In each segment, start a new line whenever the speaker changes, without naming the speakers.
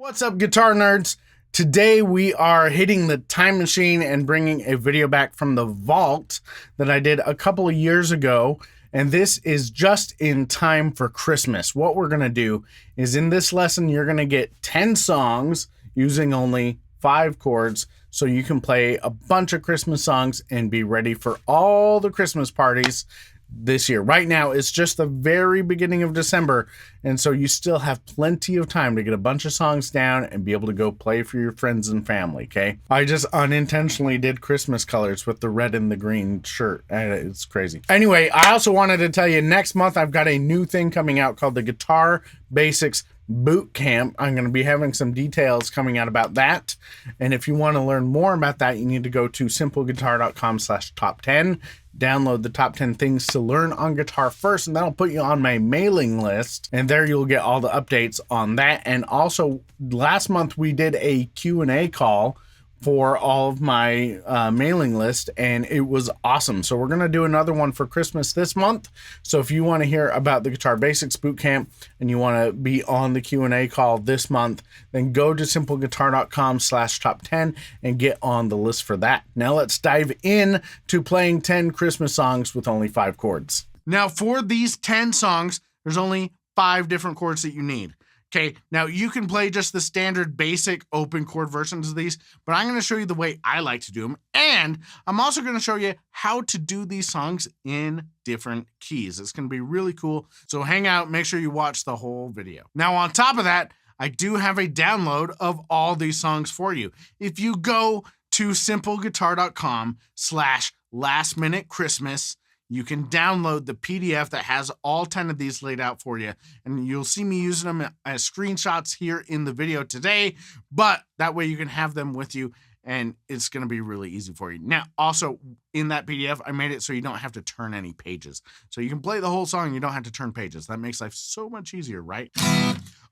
What's up, guitar nerds? Today we are hitting the time machine and bringing a video back from the vault that I did a couple of years ago. And this is just in time for Christmas. What we're going to do is in this lesson, you're going to get 10 songs using only 5 chords. So you can play a bunch of Christmas songs and be ready for all the Christmas parties this year. Right now, it's just the very beginning of December, and so you still have plenty of time to get a bunch of songs down and be able to go play for your friends and family, okay? I just unintentionally did Christmas colors with the red and the green shirt, and it's crazy. Anyway, I also wanted to tell you, next month I've got a new thing coming out called the Guitar Basics Boot Camp. I'm going to be having some details coming out about that. And if you want to learn more about that, you need to go to simpleguitar.com/top10, download the top 10 things to learn on guitar first, and that'll put you on my mailing list. And there you'll get all the updates on that. And also last month we did a Q&A call for all of my mailing list, and it was awesome. So we're going to do another one for Christmas this month. So if you want to hear about the Guitar Basics Bootcamp and you want to be on the Q&A call this month, then go to simpleguitar.com/top10 and get on the list for that. Now let's dive in to playing 10 Christmas songs with only 5 chords. Now for these 10 songs, there's only 5 different chords that you need. Okay, now you can play just the standard basic open chord versions of these, but I'm going to show you the way I like to do them. And I'm also going to show you how to do these songs in different keys. It's going to be really cool. So hang out, make sure you watch the whole video. Now on top of that, I do have a download of all these songs for you. If you go to simpleguitar.com/lastminutechristmas, you can download the PDF that has all 10 of these laid out for you. And you'll see me using them as screenshots here in the video today, but that way you can have them with you and it's going to be really easy for you. Now, also in that PDF, I made it so you don't have to turn any pages. So you can play the whole song and you don't have to turn pages. That makes life so much easier, right?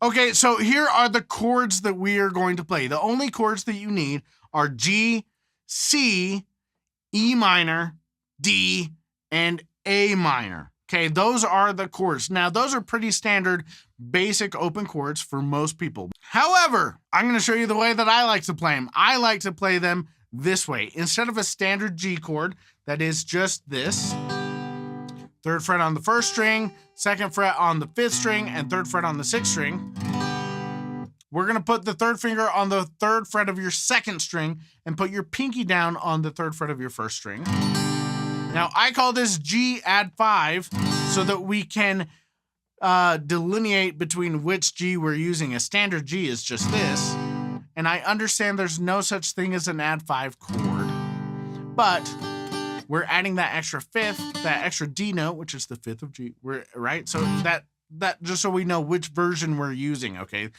Okay, so here are the chords that we are going to play. The only chords that you need are G, C, E minor, D, and A minor. Okay, those are the chords. Now, those are pretty standard basic open chords for most people. However, I'm going to show you the way that I like to play them. I like to play them this way. Instead of a standard G chord that is just this, 3rd fret on the 1st string, 2nd fret on the 5th string, and 3rd fret on the 6th string, we're going to put the 3rd finger on the 3rd fret of your 2nd string and put your pinky down on the 3rd fret of your 1st string. Now, I call this G add 5 so that we can delineate between which G we're using. A standard G is just this, and I understand there's no such thing as an add 5 chord, but we're adding that extra 5th, that extra D note, which is the 5th of G, right? So that just so we know which version we're using, okay?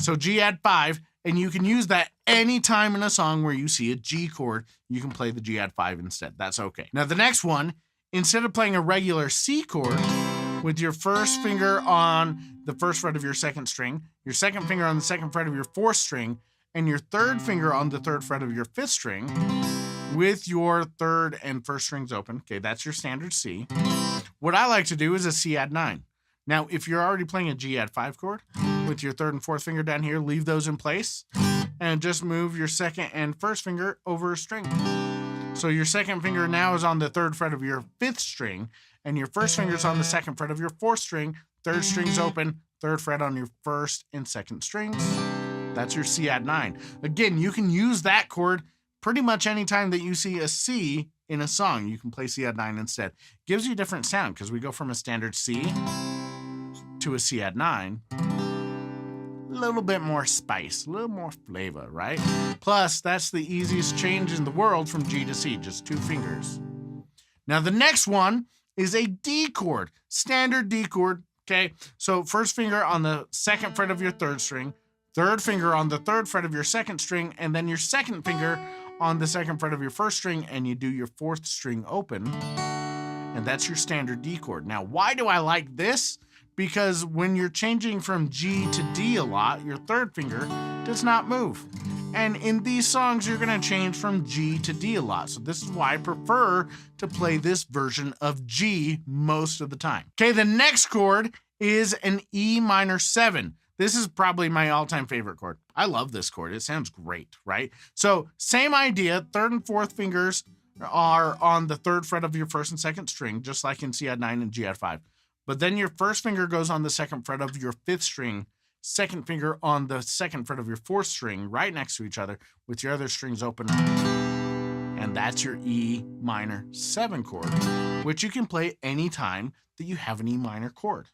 So G add 5, and you can use that anytime in a song where you see a G chord, you can play the G add 5 instead. That's okay. Now the next one, instead of playing a regular C chord with your 1st finger on the 1st fret of your 2nd string, your 2nd finger on the 2nd fret of your 4th string, and your 3rd finger on the 3rd fret of your 5th string, with your 3rd and 1st strings open. Okay, that's your standard C. What I like to do is a C add 9. Now, if you're already playing a G add 5 chord with your 3rd and 4th finger down here, leave those in place and just move your 2nd and 1st finger over a string. So your 2nd finger now is on the 3rd fret of your 5th string, and your 1st finger is on the 2nd fret of your 4th string, 3rd string's open, 3rd fret on your 1st and 2nd strings. That's your C add 9. Again, you can use that chord pretty much anytime that you see a C in a song. You can play C add 9 instead. Gives you a different sound because we go from a standard C to a C add 9. A little bit more spice, a little more flavor, right? Plus, that's the easiest change in the world from G to C, just 2 fingers. Now, the next one is a D chord, standard D chord, okay? So 1st finger on the 2nd fret of your 3rd string, 3rd finger on the 3rd fret of your 2nd string, and then your 2nd finger on the 2nd fret of your 1st string, and you do your 4th string open, and that's your standard D chord. Now, why do I like this? Because when you're changing from G to D a lot, your 3rd finger does not move. And in these songs, you're going to change from G to D a lot. So this is why I prefer to play this version of G most of the time. Okay, the next chord is an E minor 7. This is probably my all-time favorite chord. I love this chord. It sounds great, right? So same idea, third and fourth fingers are on the third fret of your first and second string, just like in C add 9 and G add 5. But then your first finger goes on the second fret of your fifth string, second finger on the second fret of your fourth string, right next to each other with your other strings open. And that's your E minor 7 chord, which you can play anytime that you have an E minor chord.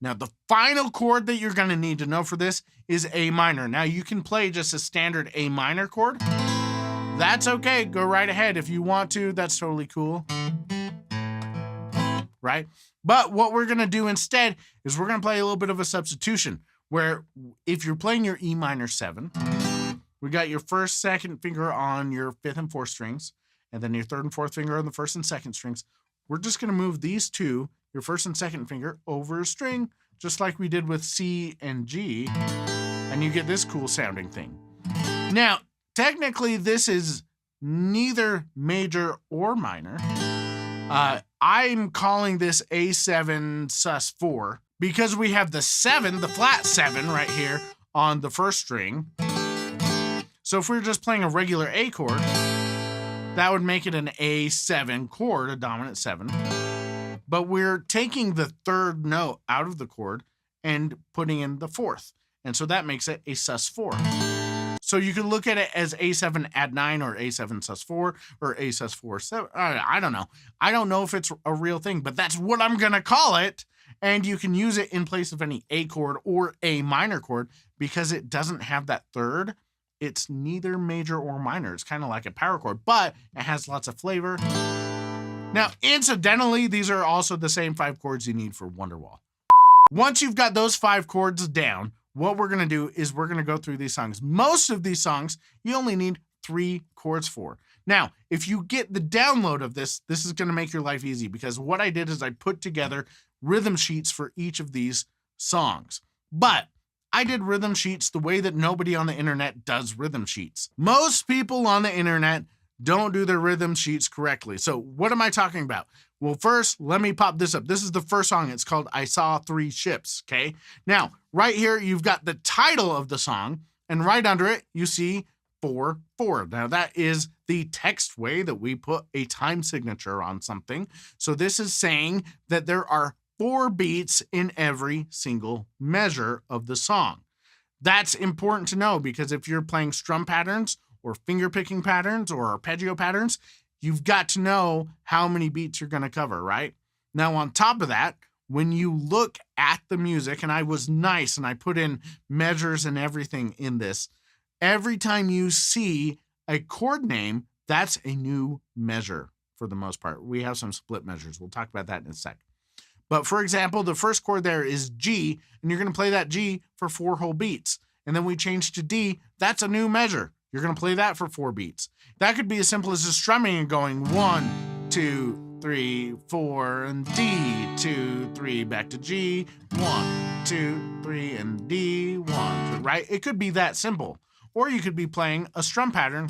Now, the final chord that you're going to need to know for this is A minor. Now, you can play just a standard A minor chord. That's okay. Go right ahead if you want to. That's totally cool. Right? But what we're going to do instead is we're going to play a little bit of a substitution where if you're playing your E minor 7, we got your first, second finger on your fifth and fourth strings, and then your third and fourth finger on the first and second strings. We're just going to move these two, your first and second finger, over a string, just like we did with C and G, and you get this cool sounding thing. Now, technically, this is neither major or minor. I'm calling this A7 sus4 because we have the 7, the flat 7 right here on the first string. So if we were just playing a regular A chord, that would make it an A7 chord, a dominant 7. But we're taking the third note out of the chord and putting in the fourth. And so that makes it a sus4. So you could look at it as A7 add 9 or A7 sus4 or A sus4 7. I don't know. I don't know if it's a real thing, but that's what I'm going to call it. And you can use it in place of any A chord or A minor chord because it doesn't have that third. It's neither major or minor. It's kind of like a power chord, but it has lots of flavor. Now, incidentally, these are also the same 5 chords you need for Wonderwall. Once you've got those 5 chords down, what we're going to do is we're going to go through these songs. Most of these songs, you only need 3 chords for. Now, if you get the download of this, this is going to make your life easy because what I did is I put together rhythm sheets for each of these songs. But I did rhythm sheets the way that nobody on the internet does rhythm sheets. Most people on the internet don't do their rhythm sheets correctly. So what am I talking about? Well, first, let me pop this up. This is the first song. It's called I Saw 3 Ships, okay? Now, right here, you've got the title of the song, and right under it, you see 4/4. Now, that is the text way that we put a time signature on something. So this is saying that there are 4 beats in every single measure of the song. That's important to know because if you're playing strum patterns or finger picking patterns or arpeggio patterns, you've got to know how many beats you're going to cover, right? Now, on top of that, when you look at the music, and I was nice and I put in measures and everything in this, every time you see a chord name, that's a new measure for the most part. We have some split measures. We'll talk about that in a sec. But for example, the first chord there is G, and you're going to play that G for 4 whole beats. And then we change to D, that's a new measure. You're going to play that for 4 beats. That could be as simple as just strumming and going 1, 2, 3, 4, and D, 2, 3, back to G, 1, 2, 3, and D, 1, 2, right? It could be that simple. Or you could be playing a strum pattern.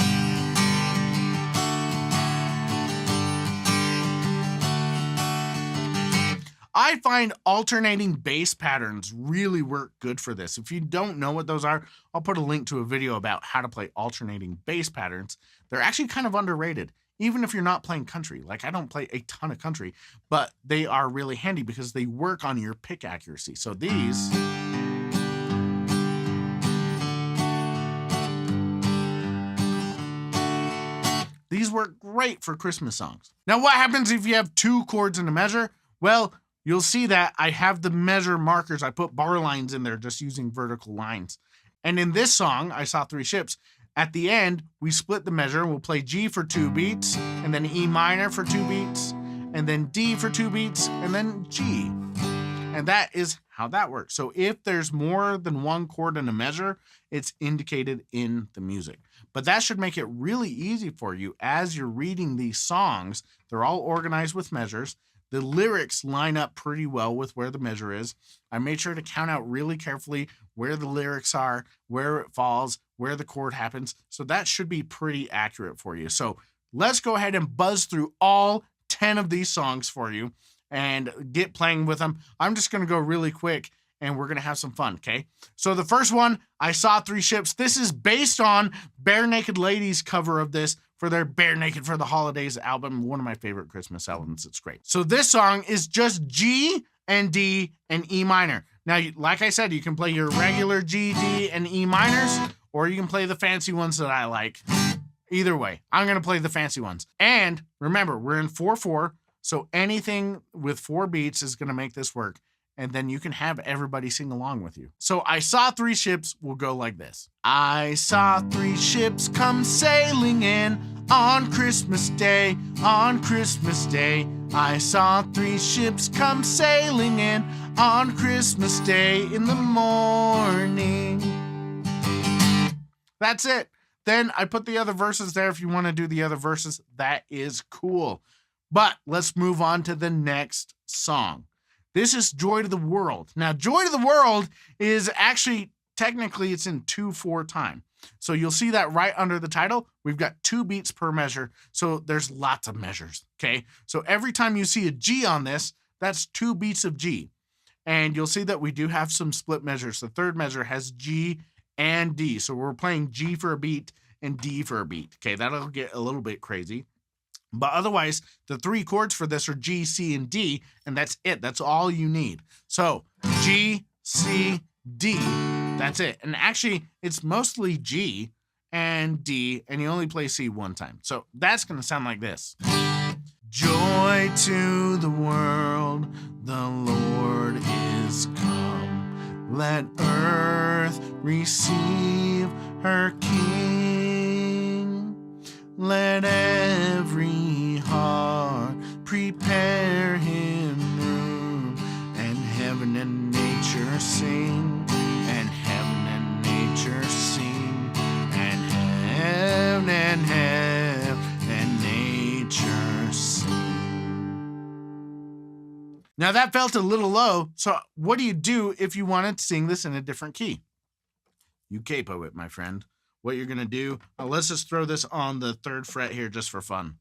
I find alternating bass patterns really work good for this. If you don't know what those are, I'll put a link to a video about how to play alternating bass patterns. They're actually kind of underrated, even if you're not playing country. Like, I don't play a ton of country, but they are really handy because they work on your pick accuracy. So these work great for Christmas songs. Now, what happens if you have 2 chords in a measure? Well, you'll see that I have the measure markers. I put bar lines in there just using vertical lines. And in this song, I Saw 3 Ships, at the end, we split the measure and we'll play G for 2 beats, and then E minor for 2 beats, and then D for 2 beats, and then G. And that is how that works. So if there's more than 1 chord in a measure, it's indicated in the music. But that should make it really easy for you as you're reading these songs. They're all organized with measures. The lyrics line up pretty well with where the measure is. I made sure to count out really carefully where the lyrics are, where it falls, where the chord happens. So that should be pretty accurate for you. So let's go ahead and buzz through all 10 of these songs for you and get playing with them. I'm just going to go really quick and we're going to have some fun, okay? So the first one, I Saw Three Ships. This is based on Bare Naked Ladies' cover of this for their Bare Naked for the Holidays album, one of my favorite Christmas albums. It's great. So this song is just G and D and E minor. Now, like I said, you can play your regular G, D, and E minors, or you can play the fancy ones that I like. Either way, I'm going to play the fancy ones. And remember, we're in 4/4, so anything with 4 beats is going to make this work. And then you can have everybody sing along with you. So I Saw Three Ships will go like this. I saw 3 ships come sailing in on Christmas Day, on Christmas Day. I saw 3 ships come sailing in on Christmas Day in the morning. That's it. Then I put the other verses there if you want to do the other verses. That is cool. But let's move on to the next song. This is Joy to the World. Now, Joy to the World is actually, technically, it's in 2/4 time. So you'll see that right under the title. We've got 2 beats per measure. So there's lots of measures, okay? So every time you see a G on this, that's 2 beats of G. And you'll see that we do have some split measures. The third measure has G and D. So we're playing G for a beat and D for a beat. Okay, that'll get a little bit crazy. But otherwise, the 3 chords for this are G, C, and D, and that's it. That's all you need. So G, C, D, that's it. And actually, it's mostly G and D, and you only play C 1 time. So that's going to sound like this. Joy to the world, the Lord is come. Let earth receive her King. Let every heart prepare him room, and heaven and nature sing, and heaven and nature sing, and heaven and nature sing. Now that felt a little low, so what do you do if you want to sing this in a different key? You capo it, my friend. What you're going to do, let's just throw this on the 3rd fret here just for fun.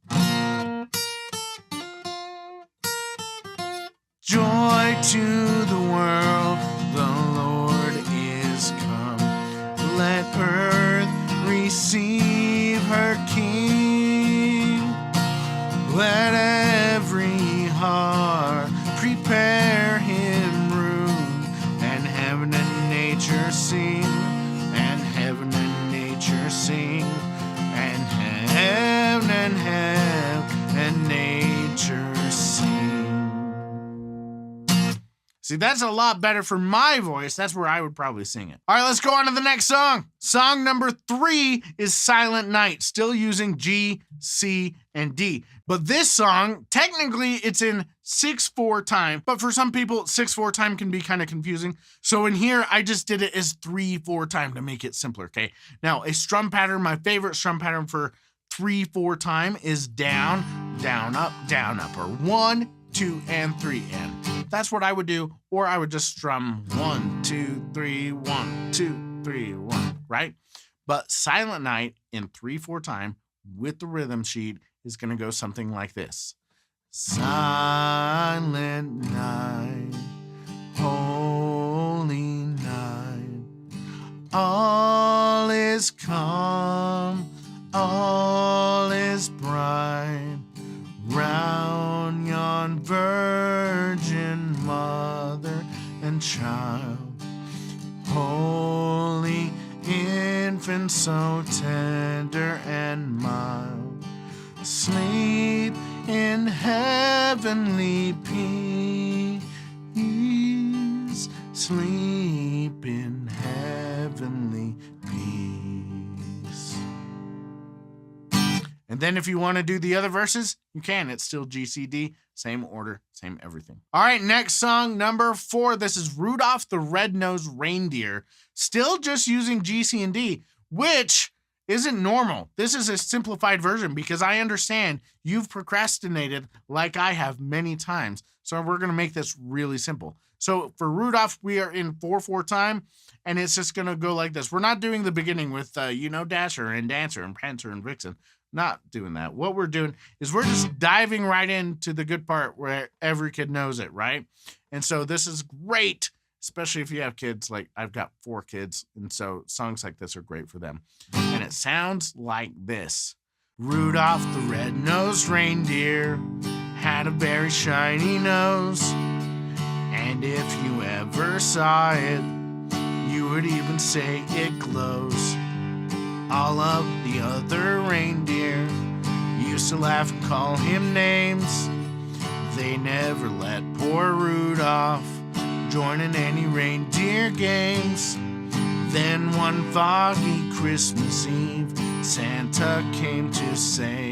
Joy to the world, the Lord is come. Let earth receive her King. Let every heart prepare him room, and heaven and nature sing, and heaven and nature sing, and heaven and nature sing. See, that's a lot better for my voice. That's where I would probably sing it. All right, let's go on to the next song. Song number 3 is Silent Night, still using G, C, and D. But this song, technically, it's in 6/4 time. But for some people, 6/4 time can be kind of confusing. So in here, I just did it as 3/4 time to make it simpler, okay? Now, a strum pattern, my favorite strum pattern for 3/4 time is down, down, up, or 1, 2, and 3, and that's what I would do, or I would just strum 1, 2, 3, 1, 2, 3, 1, right? But Silent Night in 3/4 time with the rhythm sheet is going to go something like this. Silent night, holy night, all is calm, all is bright, round yon virgin mother and child, holy infant so tender and mild, sleep in heavenly peace, sleep in heavenly peace. And then if you want to do the other verses, you can. It's still G, C, D, same order, same everything. All right, next song, number 4. This is Rudolph the Red-Nosed Reindeer. Still just using G, C, and D, which isn't normal. This is a simplified version because I understand you've procrastinated like I have many times. So we're going to make this really simple. So for Rudolph, we are in 4/4 time, and it's just going to go like this. We're not doing the beginning with, Dasher and Dancer and Prancer and Vixen. Not doing that. What we're doing is we're just diving right into the good part where every kid knows it, right? And so this is great especially if you have kids. Like I've got 4 kids, and so songs like this are great for them. And it sounds like this. Rudolph the red-nosed reindeer had a very shiny nose, and if you ever saw it, you would even say it glows. All of the other reindeer used to laugh and call him names. They never let poor Rudolph join in any reindeer games. Then one foggy Christmas Eve, Santa came to say,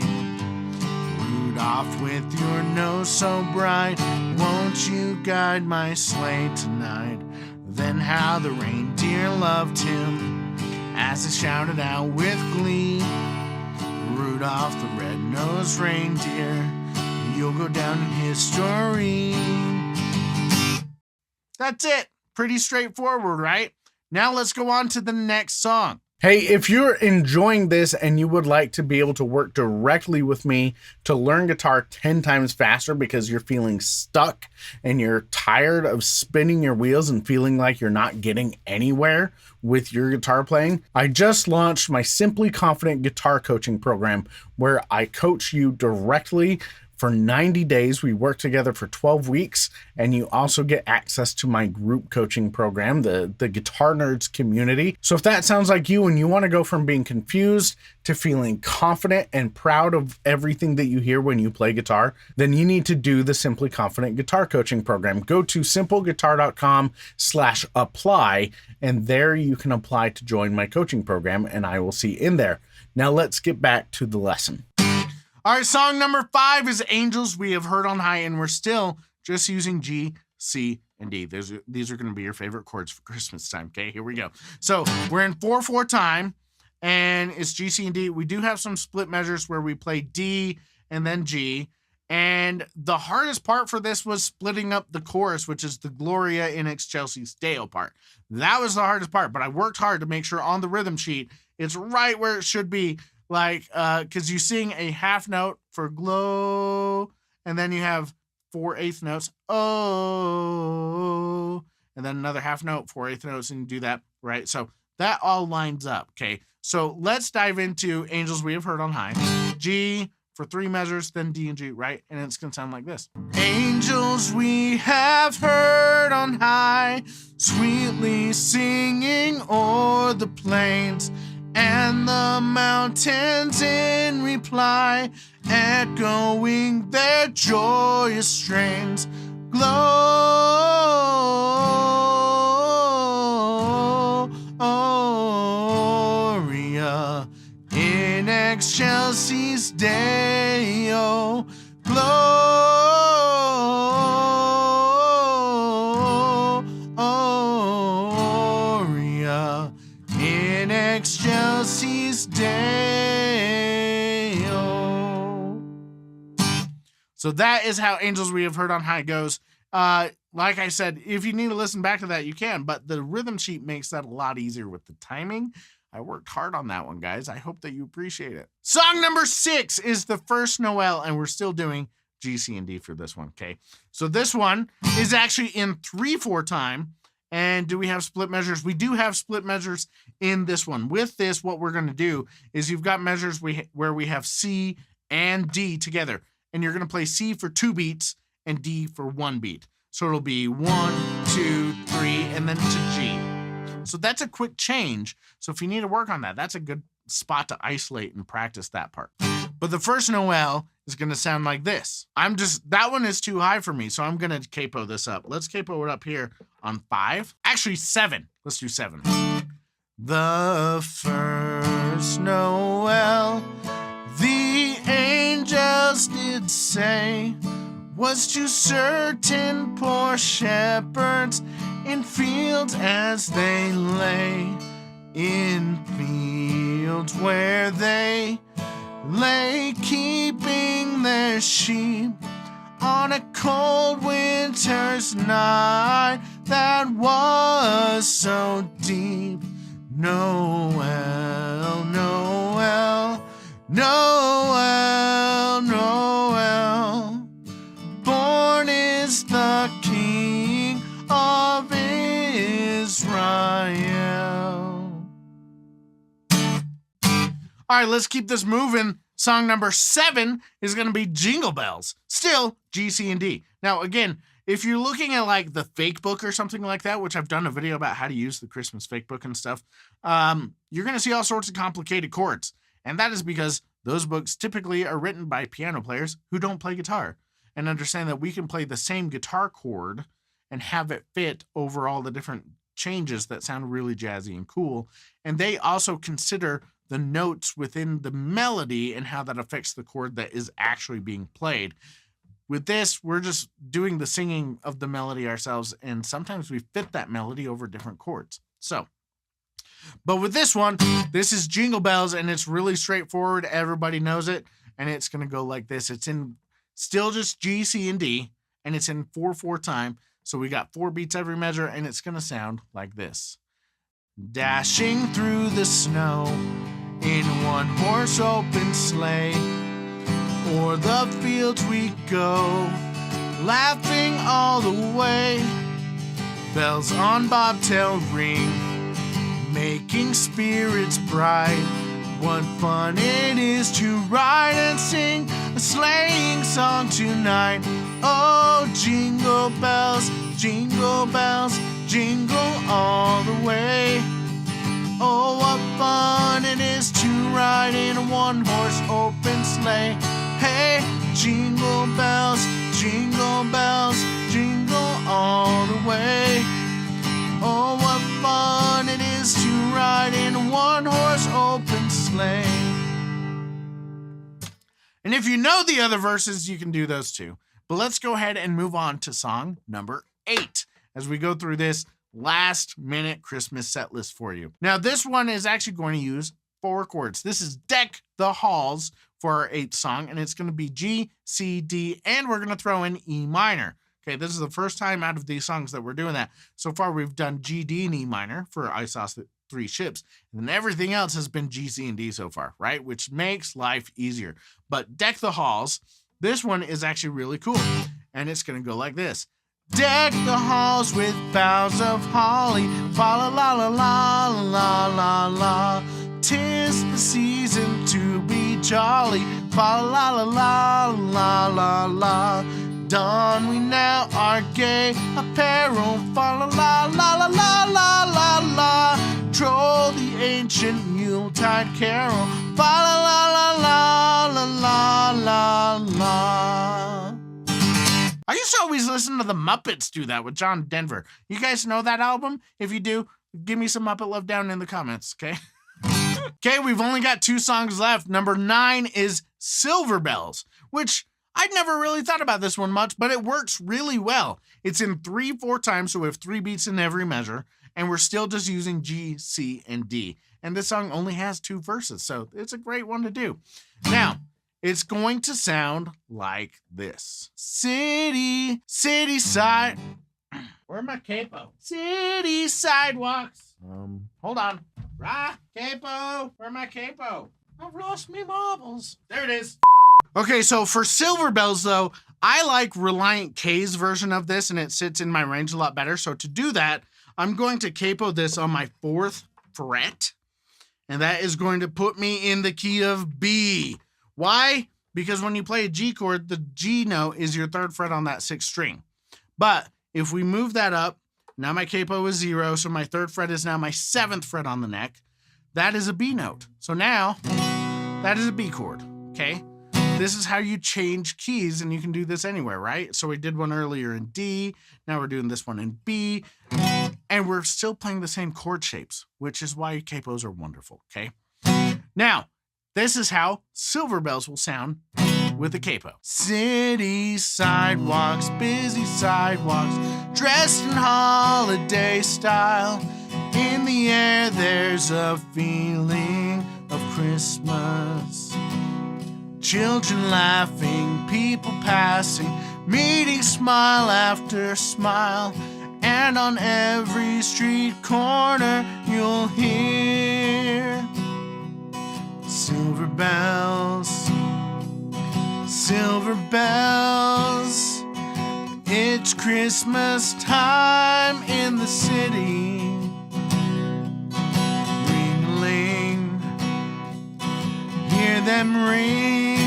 Rudolph, with your nose so bright, won't you guide my sleigh tonight? Then how the reindeer loved him as they shouted out with glee, Rudolph the red-nosed reindeer, you'll go down in history. That's it. Pretty straightforward, right? Now let's go on to the next song. Hey, if you're enjoying this and you would like to be able to work directly with me to learn guitar 10 times faster because you're feeling stuck and you're tired of spinning your wheels and feeling like you're not getting anywhere with your guitar playing, I just launched my Simply Confident Guitar Coaching Program, where I coach you directly for 90 days. We work together for 12 weeks, and you also get access to my group coaching program, the Guitar Nerds community. So if that sounds like you and you want to go from being confused to feeling confident and proud of everything that you hear when you play guitar, then you need to do the Simply Confident Guitar Coaching Program. Go to simpleguitar.com/apply, and there you can apply to join my coaching program, and I will see you in there. Now let's get back to the lesson. All right, song number 5 is Angels We Have Heard on High, and we're still just using G, C, and D. These are going to be your favorite chords for Christmas time, okay? Here we go. So we're in 4/4 time, and it's G, C, and D. We do have some split measures where we play D and then G, and the hardest part for this was splitting up the chorus, which is the Gloria in Excelsis Deo part. That was the hardest part, but I worked hard to make sure on the rhythm sheet it's right where it should be. Like, because you sing a half note for glow, and then you have 4/8 notes, oh, and then another half note, 4/8 notes, and you do that, right? So that all lines up, okay? So let's dive into Angels We Have Heard on High. G for 3 measures, then D and G, right? And it's going to sound like this. Angels we have heard on high, sweetly singing o'er the plains, and the mountains in reply, echoing their joyous strains. Gloria in excelsis Deo. Gloria in excelsis Deo. So that is how Angels We Have Heard on High goes. Like I said, if you need to listen back to that, you can, but the rhythm sheet makes that a lot easier with the timing. I worked hard on that one, guys. I hope that you appreciate it. Song number 6 is the First Noel, and we're still doing G, C, and D for this one, okay? So this one is actually in 3/4 time. And do we have split measures? We do have split measures in this one. With this, what we're going to do is you've got measures where we have C and D together. And you're going to play C for 2 beats and D for 1 beat. So it'll be 1, 2, 3, and then to G. So that's a quick change. So if you need to work on that, that's a good spot to isolate and practice that part. But the First Noel is going to sound like this. That one is too high for me, so I'm going to capo this up. Let's capo it up here on 5. Actually, 7. Let's do 7. The first Noel, the angels did say, was to certain poor shepherds in fields as they lay, in fields where they lay keeping their sheep on a cold winter's night that was so deep. Noel, Noel, Noel, Noel, born is the King of Israel. All right, let's keep this moving. Song number 7 is going to be Jingle Bells. Still G, C, and D. Now, again, if you're looking at like the fake book or something like that, which I've done a video about how to use the Christmas fake book and stuff, you're going to see all sorts of complicated chords. And that is because those books typically are written by piano players who don't play guitar and understand that we can play the same guitar chord and have it fit over all the different changes that sound really jazzy and cool. And they also consider the notes within the melody and how that affects the chord that is actually being played. With this, we're just doing the singing of the melody ourselves, and sometimes we fit that melody over different chords. But with this one, this is Jingle Bells, and it's really straightforward. Everybody knows it, and it's going to go like this. It's in still just G, C, and D, and it's in 4/4 time. So we got 4 beats every measure, and it's going to sound like this. Dashing through the snow in one horse open sleigh, o'er the fields we go, laughing all the way. Bells on bobtail ring, making spirits bright. What fun it is to ride and sing a sleighing song tonight. Oh, jingle bells, jingle all the way. Oh, what fun it is to ride in a one-horse open sleigh. Hey, jingle bells, jingle all the way. Oh, what fun it is to ride in a one-horse open sleigh. And if you know the other verses, you can do those too. But let's go ahead and move on to song number 8 as we go through this last-minute Christmas set list for you. Now, this one is actually going to use 4 chords. This is Deck the Halls for our 8th song, and it's going to be G, C, D, and we're going to throw in E minor. Okay, this is the first time out of these songs that we're doing that. So far, we've done G, D, and E minor for I Saw 3 Ships, and then everything else has been G, C, and D so far, right? Which makes life easier. But Deck the Halls, this one is actually really cool, and it's going to go like this. Deck the halls with boughs of holly, fa la la la la la la la. 'Tis the season to be jolly, fa la la la la la la. Don we now our gay apparel, fa la la la la la la la la. Troll the ancient Yuletide carol, fa la la la la la la la. I used to always listen to the Muppets do that with John Denver. You guys know that album? If you do, give me some Muppet love down in the comments, okay? Okay, we've only got 2 songs left. Number 9 is Silver Bells, which I'd never really thought about this one much, but it works really well. It's in 3/4 time, so we have 3 beats in every measure, and we're still just using G, C, and D. And this song only has 2 verses, so it's a great one to do. Now, it's going to sound like this. City side. Where's my capo? City sidewalks. Hold on. Capo. Where's my capo? I've lost me marbles. There it is. Okay, so for Silver Bells, though, I like Reliant K's version of this, and it sits in my range a lot better. So to do that, I'm going to capo this on my 4th fret, and that is going to put me in the key of B. Why? Because when you play a G chord, the G note is your 3rd fret on that 6th string. But if we move that up, now my capo is 0, so my 3rd fret is now my 7th fret on the neck. That is a B note. So now, that is a B chord, okay? This is how you change keys, and you can do this anywhere, right? So we did one earlier in D, now we're doing this one in B, and we're still playing the same chord shapes, which is why capos are wonderful, okay? Now, this is how Silver Bells will sound with a capo. City sidewalks, busy sidewalks, dressed in holiday style. In the air there's a feeling of Christmas. Children laughing, people passing, meeting smile after smile. And on every street corner you'll hear silver bells, silver bells. It's Christmas time in the city. Ring-a-ling, hear them ring.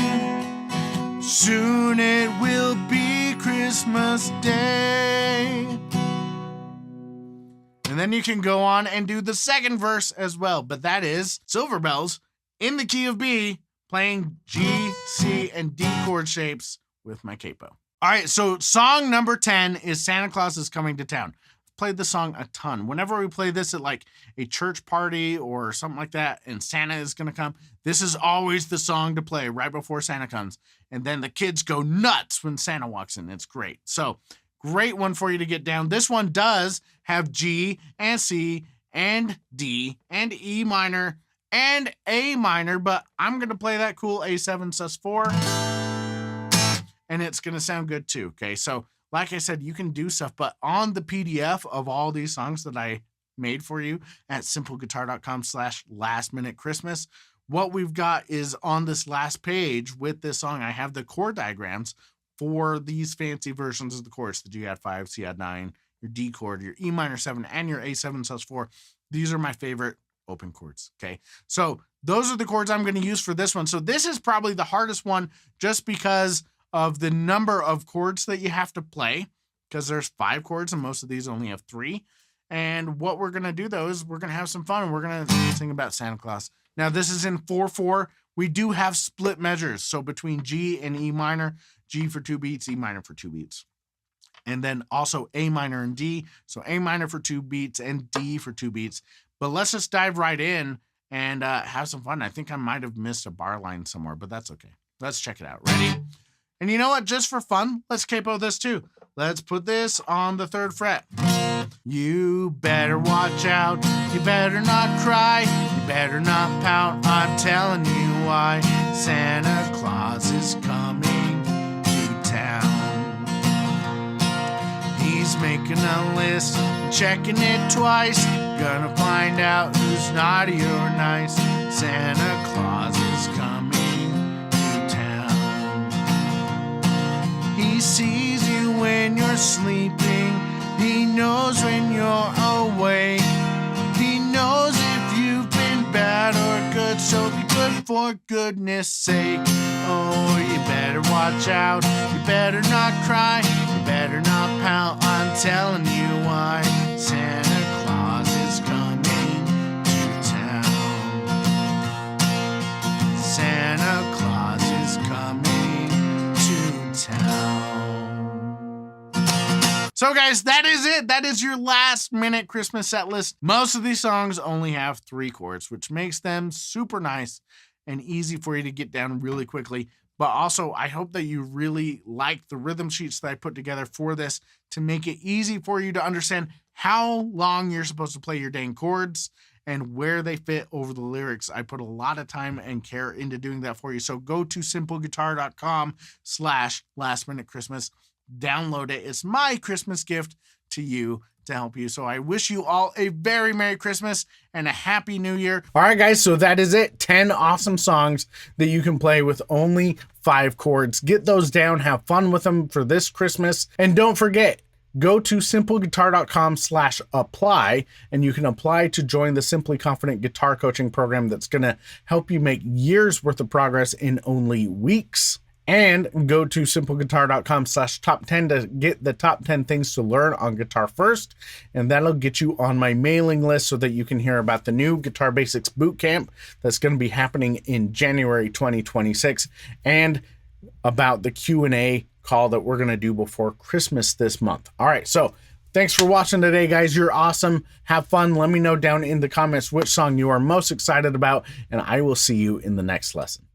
Soon it will be Christmas Day. And then you can go on and do the second verse as well. But that is Silver Bells in the key of B, playing G, C, and D chord shapes with my capo. All right, so song number 10 is Santa Claus is Coming to Town. I've played the song a ton. Whenever we play this at like a church party or something like that, and Santa is going to come, this is always the song to play right before Santa comes. And then the kids go nuts when Santa walks in. It's great. So great one for you to get down. This one does have G and C and D and E minor and A minor, but I'm going to play that cool A7 sus4, and it's going to sound good too. Okay, so like I said, you can do stuff, but on the PDF of all these songs that I made for you at simpleguitar.com/lastminutechristmas, what we've got is on this last page with this song, I have the chord diagrams for these fancy versions of the chords, the G add 5, C add 9, your D chord, your E minor 7, and your A7 sus4. These are my favorite open chords, okay? So those are the chords I'm going to use for this one. So this is probably the hardest one just because of the number of chords that you have to play, because there's 5 chords and most of these only have 3. And what we're going to do, though, is we're going to have some fun and we're going to sing about Santa Claus. Now, this is in 4/4. We do have split measures. So between G and E minor, G for 2 beats, E minor for 2 beats. And then also A minor and D. So A minor for 2 beats and D for 2 beats. But let's just dive right in and have some fun. I think I might have missed a bar line somewhere, but that's okay. Let's check it out. Ready? And you know what? Just for fun, let's capo this too. Let's put this on the 3rd fret. You better watch out. You better not cry. You better not pout. I'm telling you why. Santa Claus is coming to town. He's making a list, checking it twice. Gonna find out who's naughty or nice. Santa Claus is coming to town. He sees you when you're sleeping. He knows when you're awake. He knows if you've been bad or good, so be good for goodness sake. Oh, you better watch out. You better not cry. You better not pout. I'm telling you why. Santa Claus is coming to town. Santa Claus is coming to town. So guys, that is it. That is your last minute Christmas set list. Most of these songs only have 3 chords, which makes them super nice and easy for you to get down really quickly. But also, I hope that you really like the rhythm sheets that I put together for this to make it easy for you to understand how long you're supposed to play your dang chords and where they fit over the lyrics. I put a lot of time and care into doing that for you. So go to simpleguitar.com/lastminutechristmas. Download it. It's my Christmas gift to you to help you. So I wish you all a very Merry Christmas and a Happy New Year. All right, guys. So that is it. 10 awesome songs that you can play with only 5 chords. Get those down. Have fun with them for this Christmas. And don't forget, go to simpleguitar.com/apply and you can apply to join the Simply Confident Guitar Coaching Program that's going to help you make years worth of progress in only weeks. And go to simpleguitar.com/top10 to get the top 10 things to learn on guitar first. And that'll get you on my mailing list so that you can hear about the new Guitar Basics Bootcamp that's going to be happening in January 2026 and about the Q&A call that we're going to do before Christmas this month. All right, so thanks for watching today, guys. You're awesome. Have fun. Let me know down in the comments which song you are most excited about, and I will see you in the next lesson.